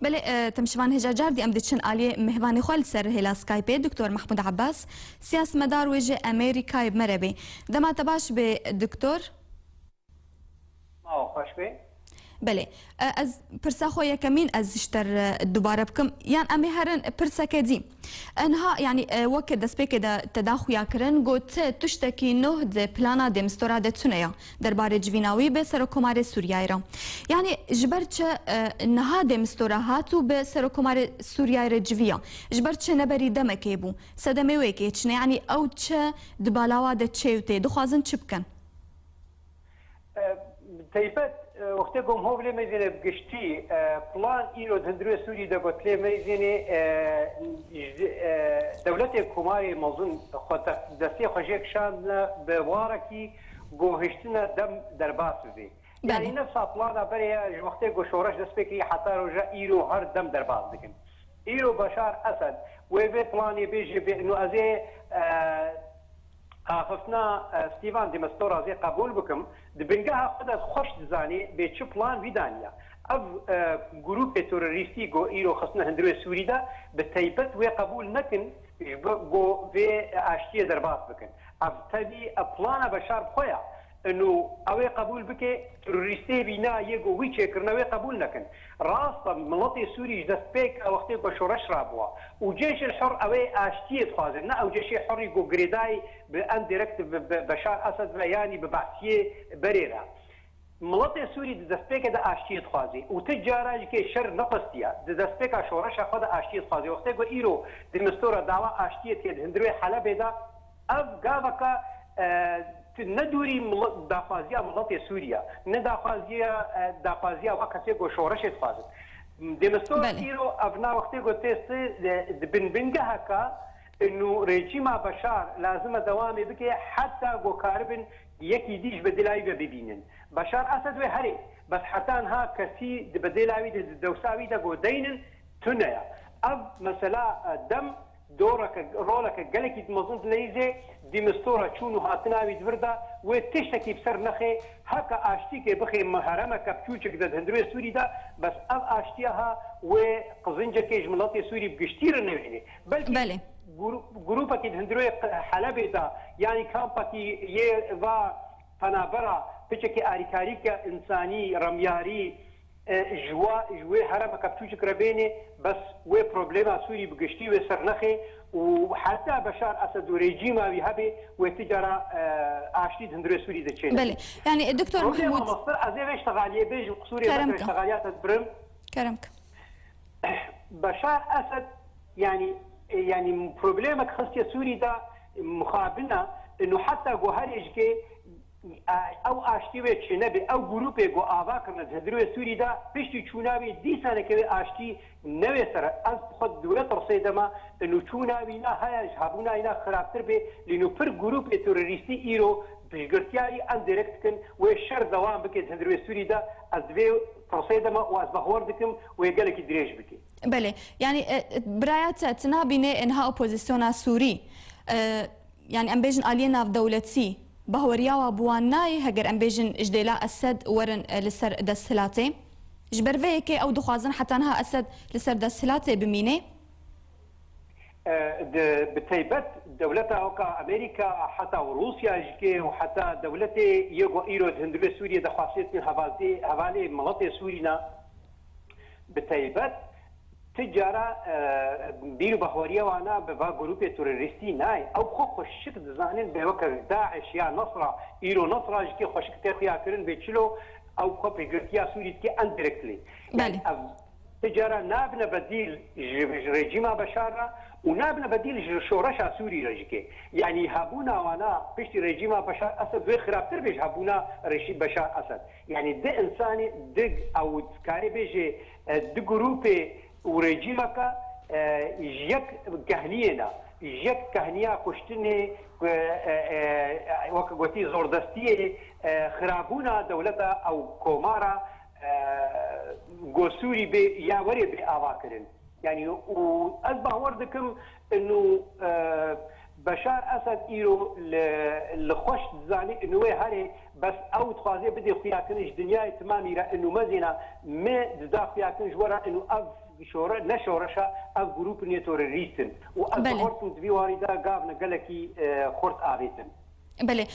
بله تمشوان هجا جاردي ام دچن آلیه مهوانی خوال سر هلا سکایپ دکتور محمود عباس سیاس مدار وجه امریکای مربی دما تباش به دکتور خوش به بله از پرسا خو یکمین از اشتر دوباره بکم یان امی هرن پرسا کدی انها يعني وقت دسبيك دا تداخل ياكرن قلت تشتكي نوه د بلانا د مستورا د تسنيا درباره جويناوي بسر كومار سوريا را يعني جبرت نها د مستورا هاتو بسر كومار سوريا را جويا جبرت نبري دمكيبو سدمي ويكيتش يعني او تش دبالاوا د تشيوتي دخوازن چبكن تيبت وقتی گم هو بله میزنه بگشتی پلان ایرو دندروی سوری دگوت لی میزنه دولت کماری موضوع خود دستی خوشی کشان به وارکی گوهشتنا دم در باس بی یعنی نفس پلان برای وقتی گو شورش دست بکی حتی روزا ایرو هر دم در باس بکن ایرو بشار اسد و به پلانی بیجی به انو ازی خفنا ستيفان دي مستورا زي قبول بكم دبنجها خد خوش زاني بيتش بلان فيدانيا اف جروب تيروريستي جو ايرو خصنا هندرو سوري دا بتيبت وقبول نكن جو في اشتي دربات بكن اف تبي بلان بشار خويا انه اوي قبول بك تيروريستي بينا يجو ويتش كرناوي قبول نكن راس منطقه سوري دسبيك وقتي بشورش رابوا وجيش الحر اوي اشتي تخازن او جيش حر يجو غريداي بان دايركت بشار اسد يعني ببعثيه بريرا منطقه سوري دسبيك دا اشتي تخازي وتجاره كي شر نقصتيا دسبيك شورش خد اشتي تخازي وقتي جو ايرو دمستوره دعوا اشتي تي هندروي حلب دا اف غافكا ندوري دافازيا منطقه سوريا دافازيا وقتي جو شورش تخازي دمستور ايرو ابنا وقتي جو تيست بنبنجا هكا انه ريجيم بشار لازم دوامي بكي حتى جو كاربن يكي ديش بدلاوي ببينن بشار اسد وهري بس حتى انها كسي بدلاوي دوساوي دا جو دينن تنيا اب مثلا دم دورك رولك قالك مظن ليزي دي مستوره شنو هاتناوي دبردا وتشتكي بسر نخي هكا اشتيكي بخي محرمه كبتوشك د هندروي سوري دا بس اب اشتيها وقزنجه كيج مناطق سوري بقشتير النوعي بل جروبك هندروي حلب دا يعني كامبكي يفا فنابرا بتشكي اريكاريكا انساني رمياري جوا حرم كبتوشك ربيني بس و بروبليما سوري بقشتي وسر نخي وحتى بشار اسد وريجيما بيهبي وتجاره اشتي هندري سوري دتشين بله يعني الدكتور محمود مصر ازي اشتغاليه بيج قصوري اشتغاليات برم كرمك بشار اسد يعني بروبليمك خصية سوري دا مخابلنا انه حتى جوهريج كي او اشتي وچنبي او جروبي جو آوا کرنا هدروي سوري دا پشتي چوناوي دي سنه كي اشتي نوي سر از خود دولت رصيدما انه چوناوي نا هيا جابونا اينا خرابتر به لانه پر جروب تيروريستي ايرو بجرتياري ان دايركت كن وشر دوام بك هدروي سوري دا از في رصيدما واز بهوردكم ويقالك دريج بك بله يعني برايات تنابينه انها اوبوزيسيونا سوري يعني ام بيجن الينا في دولتي بهوريا وابواناي هجر ام بيجن جديلا اسد ورن لسر دسلاتي جبر فيكي او دخوازن حتى انها اسد لسر دسلاتي بمينه بتيبت دولتها وكا امريكا حتى وروسيا جكي وحتى دولتي يجو ايرو هندبي سوريا دخواسيتين حوالي مناطق سورينا بتيبت تجارة بيرو بهوريا وانا ببا جروب توريستي ناي او خوشك دزانين بوكر داعش يا نصرة ايرو نصرة جكي خوشك تاخيا كرن بيتشلو او كوبي جرتيا سوري كي انديركتلي يعني تجارة نابنا بديل ريجيما بشارة ونابنا بديل شورشا سوري رجكي يعني هابونا وانا بيشتي ريجيما بشار اسد وخرابتر بيش هابونا رشيد بشار اسد يعني ده انساني دق او تكاري بيجي دق جروبي وريجيمك يك كهنينا يك كهنيا كشتني وقتي زوردستي خرابونا دولتا او كومارا غوسوري بي يا وري بي اواكرن يعني واصبح وردكم انه بشار اسد ايرو لخوش زاني انه هاري بس او تخازي بدي خياكنش دنيا تمامي را انه مزينا ما ددا خياكنش ورا انه اف شورا نشورشا اف جروب نيتور ريسن واف خورتن في واردا قابنا قالكي خورت ابيتن. بله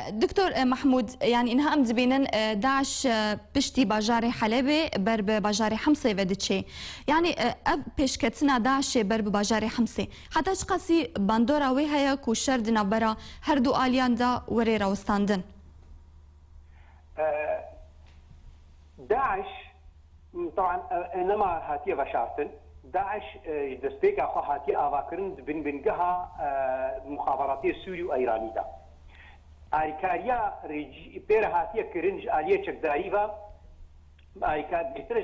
دكتور محمود يعني انها ام دبينن داعش بشتي باجاري حلبة برب باجاري حمصة ودتشي يعني اب بيشكتنا داعش برب باجاري حمصة حتى قاسي باندورا وهي كوشرد نبرا هردو آليان دا وريرا وستاندن. داعش طبعا انما هاتيه بشارتن داعش دستيك اخو هاتيه افاكرن بنجها مخابراتي سوري وايراني دا آریکاریا پیر هاتیه کرنج آلیه چکداریوا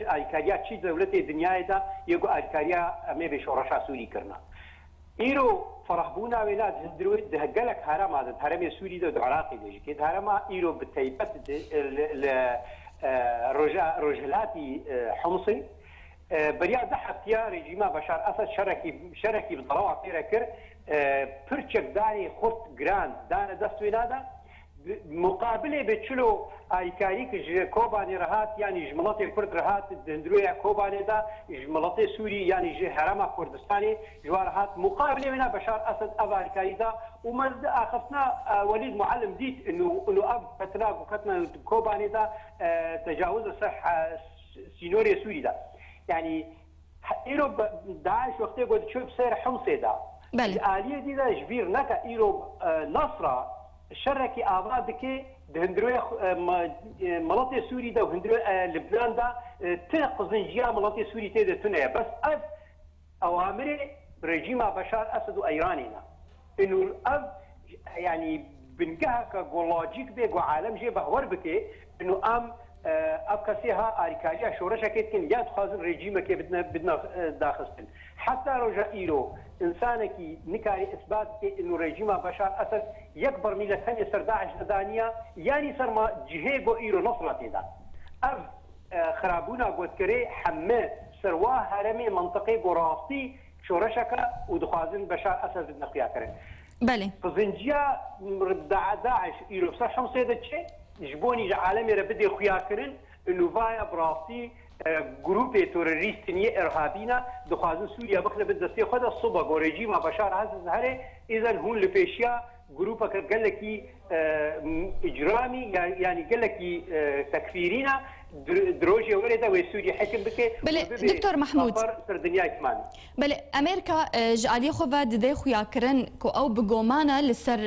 آریکاریا چی دولت دنیای دا یکو آریکاریا امی به شورش سوری کرنا ایرو فرحبونا وینا دروی دهگلک هرم از هرم سوری دا عراقی دیجی که هرم ایرو بتایبت رجلاتی حمصی بریا دحتیا رژیم بشار اسد شرکی بضراوع تیره کر پرچک داری خود گراند دانه دستوی نادا مقابله بچلو آیکاری که کوبانی رهات یعنی جملات کرد رهات دندروی کوبانی دا جملات سوری یعنی حرم کردستانی جوارهات مقابله بنا بشار اسد اب آیکاری دا ومن اخذنا وليد معلم ديت انه اب فتنا وكتنا كوباني دا تجاوز صح سينوريا سوري دا يعني ايرو داعش وقتها قلت شو بصير حمصي دا الآلية دي دا جبير نكا ايرو نصرة شركي آبادك دهندروي ملاتي سوري دا وهندروي لبنان دا تنقزن جيا ملاتي سوري تيدا تنيا بس اف اوامر رجيم بشار اسد وايرانينا انه اف يعني بنقها كجولاجيك بيق وعالم جي بهور بكي انه ابكاسيها اريكاجا شورشا كيتكن يا تخازن ريجيمه كي بدنا داخلتن حتى رجع ايرو انسانكي نكاري اثبات انه ريجيم بشار اسد يكبر من ثانيه سر داعش دانيا يعني سر ما جهيغو ايرو نصرتي دا اف خرابونا قوتكري حماه سروا هرمي منطقي قراصي شورشكا ودخازن بشار اسد بدنا قياكرن بله فزنجيا داعش ايرو بصح حمصه دتشي جبوني عالمي ربدي خياكرن انه فايا براسي جروب توريستني ارهابينا دخازن سوريا بخله بالدستي خد الصبح وريجيم بشار اسد هره اذا هون لبيشيا جروبك قال لك اجرامي يعني قال لك تكفيرينا دروجي ولدا وسوريا حكم بك بله دكتور محمود بله امريكا جالي خوفا ددي خويا كرن كو او بغومانا لسر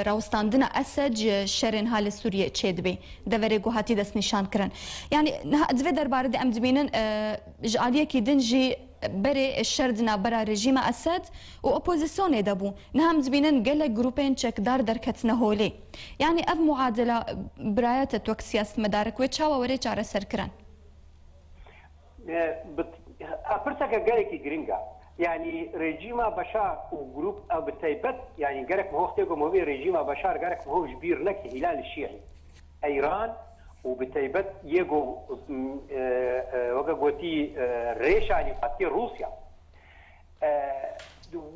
راوستاندنا اسج شرن هال سوريا تشدبي دوري جو هاتي دس نشان كرن يعني دفي دربار دي ام دبينن جالي كيدنجي بري الشردنا برا رژیم اسد و اپوزیسیون دبو نهم زبینن گله گروپین چکدار درکتنه هولی يعني اف معادله برايات توكسياس مدارك وتشاوا وري چاره سركران افرتك قالك جرينجا يعني رژیم بشار وجروب او بتيبت يعني قالك ما هو اختيقو ما هو رژیم بشار قالك ما هو جبير لك هلال الشيعي ايران وبتيبت يجو وقوتي ريشا اللي فاتي روسيا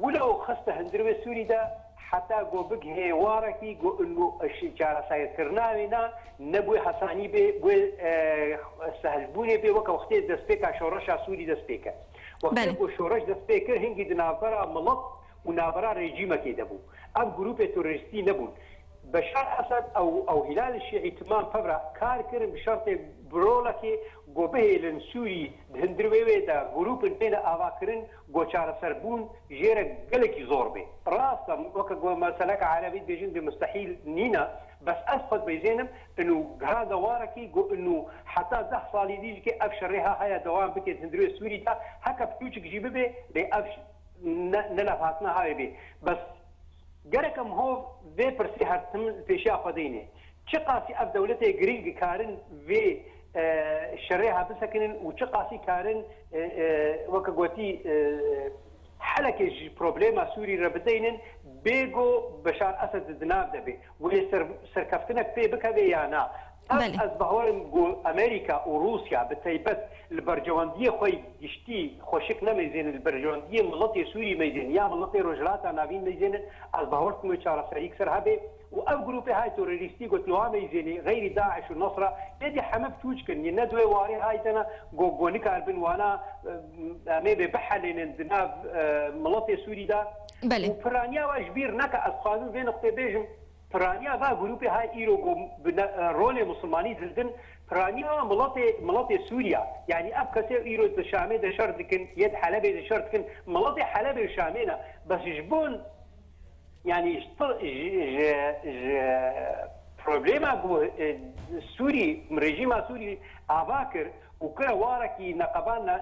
ولو خصته هندروي سوري ده حتى جو بق هيواركي جو انه الشجاره سايكرناوينا نبوي حساني بي سهلبوني بي وقت دسبيكا شورشا سوري دسبيكا وقت شورش دسبيكا هنجي دنابرا ملط ونابرا ريجيما كيدبو اب جروب تورستي نبون بشار اسد او هلال الشيعي تمام فبرا كار كرم بشرط برولكي قوبه لنسوري هندروي دا جروب بين افاكرن غوشار سربون جيره قلكي زوربي راسا وكا مسلك عربي بيجن بمستحيل نينا بس اثبت بيزينم انه هذا واركي انه حتى 10 صالي دي كي ابشرها هيا دوام بكي هندروي سوري دا هكا بتوچك جيبه بي ابش نلفاتنا هاي بي بس جركم هو في برسي هرتم بيشا خدينه چقاسي اف دولته جرينج كارن في شريها بسكن وچقاسي كارن وكغوتي حلقه بروبليما سوري ربدينن بيجو بشار اسد دناب دبي ويسر سركفتنك بي بكبي يانا از بهور امريكا وروسيا بتيبت البرجوانديه خوي گشتي خوشك نميزين البرجوانديه ملتي سوري ميزين يا ملتي رجلاتا نافين ميزين از باورت مو چارا سريك سر هبه واب جروب هاي توريستي قلت له ميزيني غير داعش والنصره يدي حمب توجكن يندوي واري هاي تنا غوني كاربن وانا مي بحل اندناف ملتي سوري دا بله وفرانيا واجبير نك اصحاب بين نقطه بيجم فرانيا با جروب هاي ايرو رول مسلماني زلدن فرانيا ملتي سوريا يعني اب كسي ايرو الشامي ده شرط كن يد حلب ده شرط كن ملتي حلب الشامينا بس جبون يعني بروبليما سوري ريجيم سوري اباكر وكلا واركي نقبان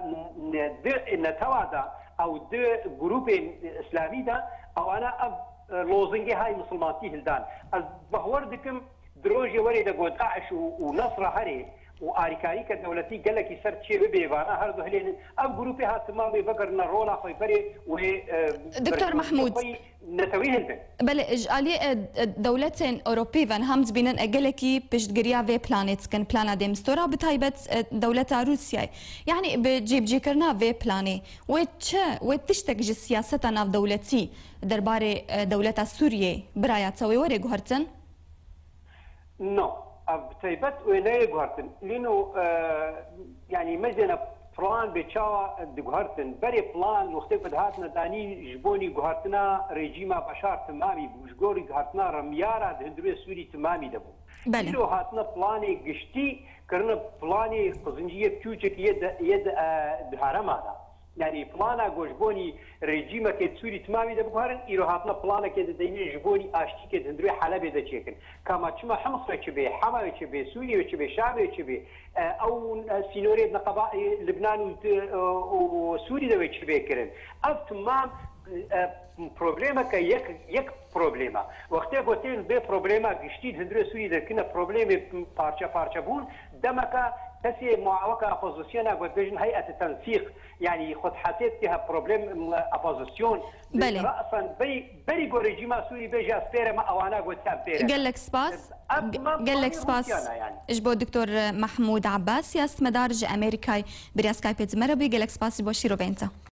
نتوادا او دو جروب اسلامي دا او انا اب لوزنجي هاي مسلماتي هلدان از بهور دكم دروجي وريدا داعش ونصر هري واريكاري كدولتي قال لك يسرت شيء بيفانا هردو هلين اب جروبي هات تمامي بقرنا رولا خيبري و دكتور محمود نتويه البن بله اجالي دولتين اوروبي فان همز بينن اجلكي بشتغريا في بلانيت كان بلانا ديمستورا بتايبت دولة روسيا يعني بجيب جيكرنا في بلاني وتشتك جي سياستنا في دولتي درباري دولة سوريا برايا تسوي وري جوهرتن نو بتايبت ويناي جوهرتن لانه يعني مزنا بلان بتشاوا دجوهرتن بري بلان وختفت هاتنا داني جبوني جوهرتنا ريجيما بشار تمامي بوشغوري جوهرتنا رميارا دهندري سوري تمامي دبو لو هاتنا بلاني قشتي كرنا بلاني قزنجيه بتوجك يد دهارما دا يعني بلانا جوجبوني ريجيما كتسوري تمامي دبوهرن ايرو هاتنا بلانا كده ديني جبوني اشتي كده هندري حلبه دا تشيكن كما تشما حمص تشبي حما تشبي سوريا تشبي شعب تشبي او سينوري نقبا لبنان وسوريا دا تشبي كرن اف تمام بروبليما يك بروبليما وقتی گوتین به بروبليما گشتید هندري سوريا دا كنا بروبليم پارچه بون دمكا تسي معوقة أبوزيسيون أقول هيئة التنسيق يعني خد حسيت فيها بروبليم أبوزيسيون رأسا بري جو ريجيما سوري بيجي أسبيرة ما أوانا قلت أسبيرة قال لك سباس إجبو دكتور محمود عباس ياست مدارج أمريكاي بريا سكايبت مربي قال لك سباس بوشيرو بينتا